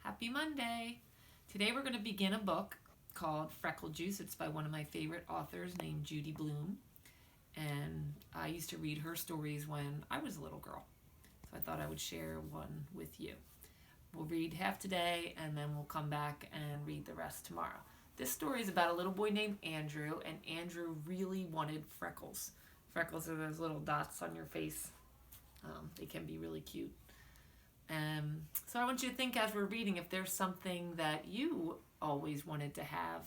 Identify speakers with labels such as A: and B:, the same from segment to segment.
A: Happy Monday! Today we're going to begin a book called Freckle Juice. It's by one of my favorite authors named Judy Blume. And I used to read her stories when I was a little girl. So I thought I would share one with you. We'll read half today and then we'll come back and read the rest tomorrow. This story is about a little boy named Andrew, and Andrew really wanted freckles. Freckles are those little dots on your face. They can be really cute. So I want you to think as we're reading if there's something that you always wanted to have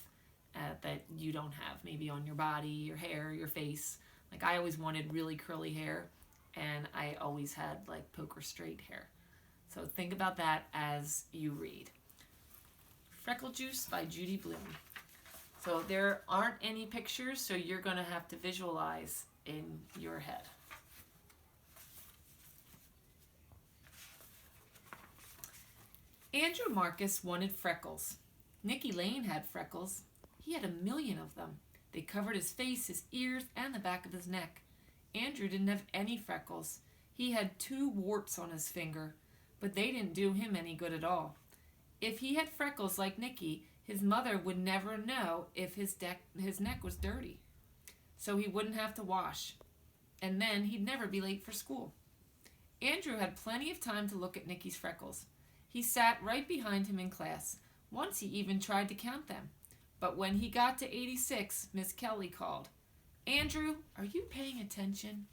A: that you don't have, maybe on your body, your hair, your face. Like I always wanted really curly hair, and I always had like poker straight hair. So think about that as you read. Freckle Juice by Judy Blume. So there aren't any pictures, so you're going to have to visualize in your head. Andrew Marcus wanted freckles. Nicky Lane had freckles. He had 1,000,000 of them. They covered his face, his ears, and the back of his neck. Andrew didn't have any freckles. He had 2 warts on his finger, but they didn't do him any good at all. If he had freckles like Nicky, his mother would never know if his neck was dirty. So he wouldn't have to wash. And then he'd never be late for school. Andrew had plenty of time to look at Nicky's freckles. He sat right behind him in class. Once he even tried to count them. But when he got to 86, Miss Kelly called, "Andrew, are you paying attention?"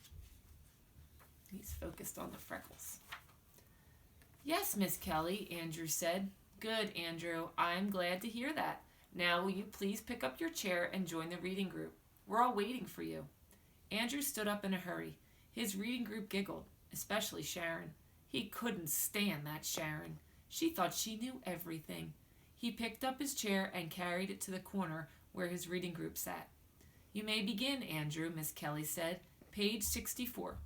A: He's focused on the freckles. "Yes, Miss Kelly," Andrew said. "Good, Andrew. I'm glad to hear that. Now will you please pick up your chair and join the reading group? We're all waiting for you." Andrew stood up in a hurry. His reading group giggled, especially Sharon. He couldn't stand that Sharon. She thought she knew everything. He picked up his chair and carried it to the corner where his reading group sat. "You may begin, Andrew," Miss Kelly said. "Page 64.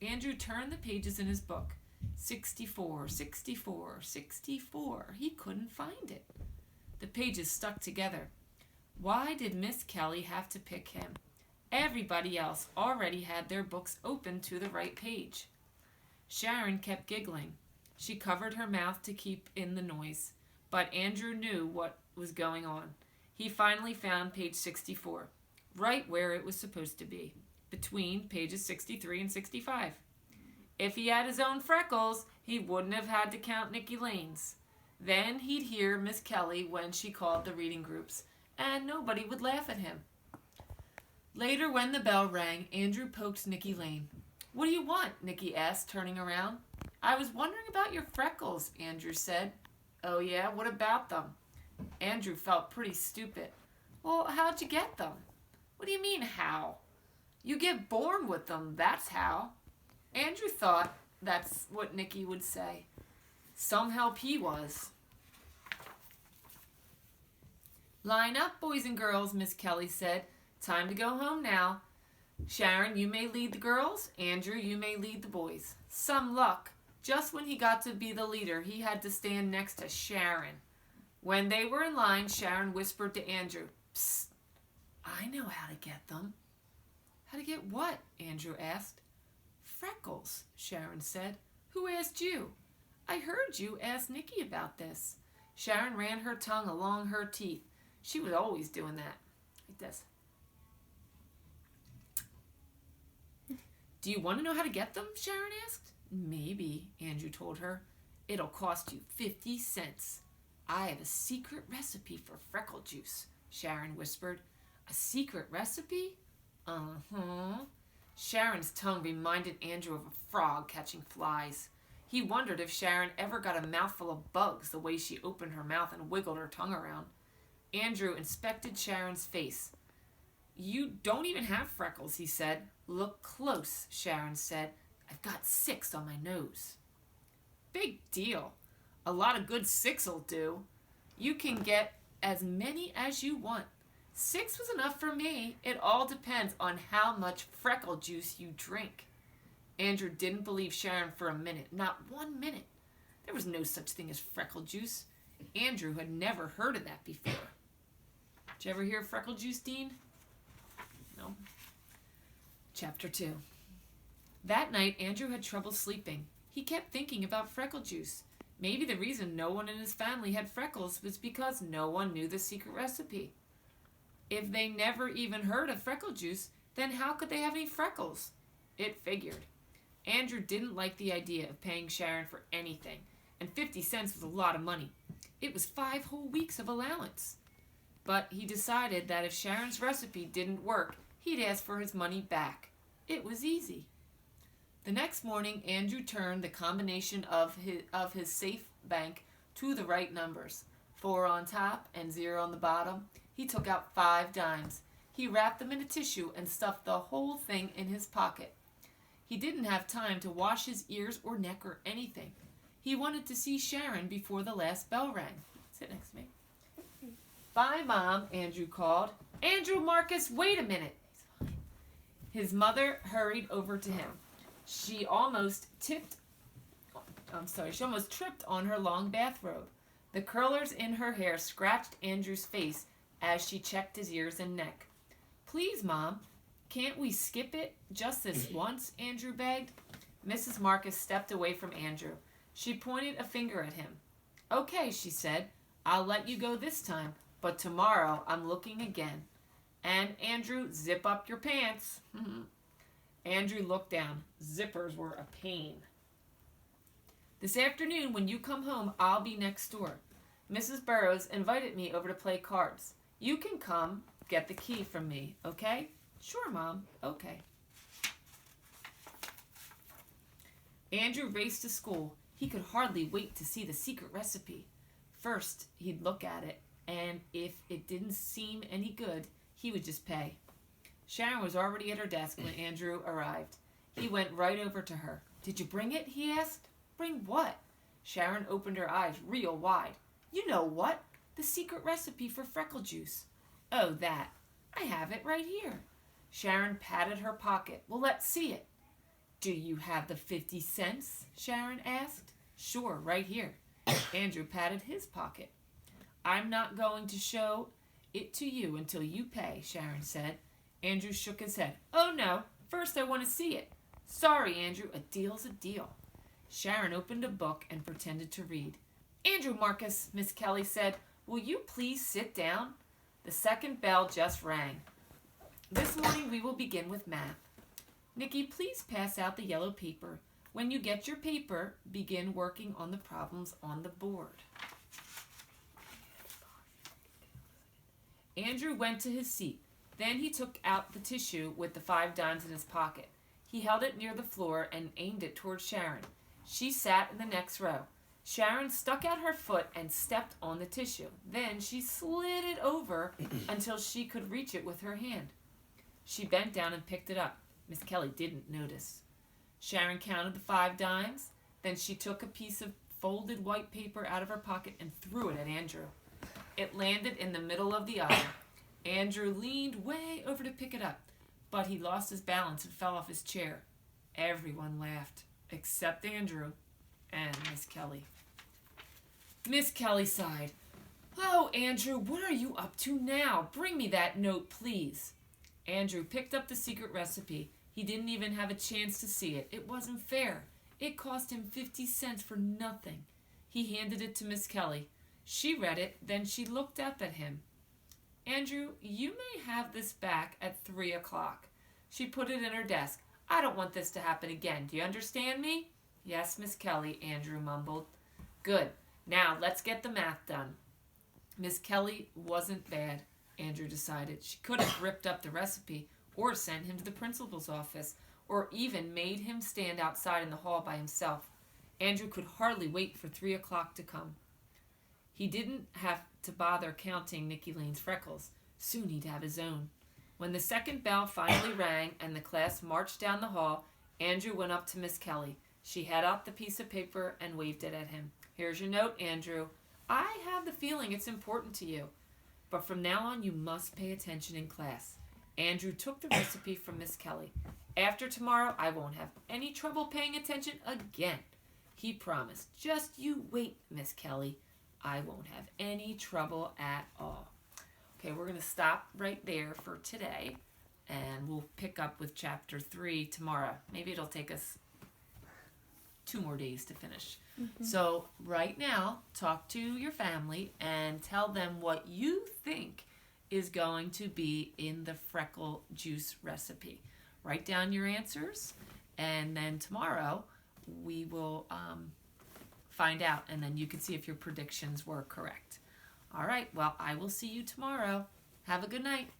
A: Andrew turned the pages in his book. 64, 64, 64. He couldn't find it. The pages stuck together. Why did Miss Kelly have to pick him? Everybody else already had their books open to the right page. Sharon kept giggling. She covered her mouth to keep in the noise, but Andrew knew what was going on. He finally found page 64, right where it was supposed to be, between pages 63 and 65. If he had his own freckles, he wouldn't have had to count Nicky Lane's. Then he'd hear Miss Kelly when she called the reading groups, and nobody would laugh at him. Later, when the bell rang, Andrew poked Nicky Lane. "What do you want?" Nicky asked, turning around. "I was wondering about your freckles," Andrew said. "Oh yeah, what about them?" Andrew felt pretty stupid. "Well, how'd you get them?" "What do you mean, how?" "You get born with them, that's how." Andrew thought that's what Nicky would say. Some help he was. "Line up, boys and girls," Miss Kelly said. "Time to go home now. Sharon, you may lead the girls. Andrew, you may lead the boys." Some luck. Just when he got to be the leader, he had to stand next to Sharon. When they were in line, Sharon whispered to Andrew, "Psst, I know how to get them." "How to get what?" Andrew asked. "Freckles," Sharon said. "Who asked you?" "I heard you ask Nicky about this." Sharon ran her tongue along her teeth. She was always doing that, like this. "Do you want to know how to get them?" Sharon asked. "Maybe," Andrew told her. "It'll cost you 50 cents. "I have a secret recipe for freckle juice," Sharon whispered. "A secret recipe?" "Uh-huh." Sharon's tongue reminded Andrew of a frog catching flies. He wondered if Sharon ever got a mouthful of bugs the way she opened her mouth and wiggled her tongue around. Andrew inspected Sharon's face. "You don't even have freckles," he said. "Look close," Sharon said. "I've got 6 on my nose." "Big deal. A lot of good 6'll do. You can get as many as you want. 6 was enough for me. It all depends on how much freckle juice you drink." Andrew didn't believe Sharon for a minute, not 1 minute. There was no such thing as freckle juice. Andrew had never heard of that before. Did you ever hear of freckle juice, Dean? No. Chapter 2. That night, Andrew had trouble sleeping. He kept thinking about freckle juice. Maybe the reason no one in his family had freckles was because no one knew the secret recipe. If they never even heard of Freckle Juice, then how could they have any freckles? It figured. Andrew didn't like the idea of paying Sharon for anything, and 50 cents was a lot of money. It was 5 whole weeks of allowance. But he decided that if Sharon's recipe didn't work, he'd ask for his money back. It was easy. The next morning, Andrew turned the combination of his safe bank to the right numbers. 4 on top and 0 on the bottom. He took out 5 dimes. He wrapped them in a tissue and stuffed the whole thing in his pocket. He didn't have time to wash his ears or neck or anything. He wanted to see Sharon before the last bell rang. Sit next to me. Bye, Mom, Andrew called. Andrew Marcus, wait a minute. His mother hurried over to him. She almost tripped on her long bathrobe. The curlers in her hair scratched Andrew's face as she checked his ears and neck. Please, Mom, can't we skip it just this once? Andrew begged. Mrs. Marcus stepped away from Andrew. She pointed a finger at him. Okay, she said, I'll let you go this time, but tomorrow I'm looking again. And Andrew, zip up your pants. Andrew looked down. Zippers were a pain. This afternoon, when you come home, I'll be next door. Mrs. Burrows invited me over to play cards. You can come get the key from me, okay? Sure, Mom. Okay. Andrew raced to school. He could hardly wait to see the secret recipe. First, he'd look at it, and if it didn't seem any good, he would just pay. Sharon was already at her desk when Andrew arrived. He went right over to her. Did you bring it? He asked. Bring what? Sharon opened her eyes real wide. You know what? The secret recipe for Freckle Juice. Oh, that. I have it right here. Sharon patted her pocket. Well, let's see it. Do you have the 50 cents? Sharon asked. Sure, right here. Andrew patted his pocket. I'm not going to show it to you until you pay, Sharon said. Andrew shook his head. Oh, no. First, I want to see it. Sorry, Andrew. A deal's a deal. Sharon opened a book and pretended to read. Andrew Marcus, Miss Kelly said, will you please sit down? The second bell just rang. This morning we will begin with math. Nikki, please pass out the yellow paper. When you get your paper, begin working on the problems on the board. Andrew went to his seat. Then he took out the tissue with the 5 dimes in his pocket. He held it near the floor and aimed it toward Sharon. She sat in the next row. Sharon stuck out her foot and stepped on the tissue. Then she slid it over until she could reach it with her hand. She bent down and picked it up. Miss Kelly didn't notice. Sharon counted the 5 dimes. Then she took a piece of folded white paper out of her pocket and threw it at Andrew. It landed in the middle of the aisle. Andrew leaned way over to pick it up, but he lost his balance and fell off his chair. Everyone laughed, except Andrew and Miss Kelly. Miss Kelly sighed. Oh, Andrew, what are you up to now? Bring me that note, please. Andrew picked up the secret recipe. He didn't even have a chance to see it. It wasn't fair. It cost him 50 cents for nothing. He handed it to Miss Kelly. She read it, then she looked up at him. Andrew, you may have this back at 3 o'clock. She put it in her desk. I don't want this to happen again. Do you understand me? Yes, Miss Kelly, Andrew mumbled. Good. Now, let's get the math done. Miss Kelly wasn't bad, Andrew decided. She could have ripped up the recipe or sent him to the principal's office or even made him stand outside in the hall by himself. Andrew could hardly wait for 3 o'clock to come. He didn't have to bother counting Nicky Lane's freckles. Soon he'd have his own. When the second bell finally rang and the class marched down the hall, Andrew went up to Miss Kelly. She had out the piece of paper and waved it at him. Here's your note, Andrew. I have the feeling it's important to you, but from now on you must pay attention in class. Andrew took the recipe from Miss Kelly. After tomorrow, I won't have any trouble paying attention again. He promised. Just you wait, Miss Kelly. I won't have any trouble at all. Okay, we're going to stop right there for today, and we'll pick up with chapter 3 tomorrow. Maybe it'll take us 2 more days to finish. So right now, talk to your family and tell them what you think is going to be in the Freckle Juice recipe. Write down your answers, and then tomorrow we will find out, and then you can see if your predictions were correct. All right, well, I will see you tomorrow. Have a good night.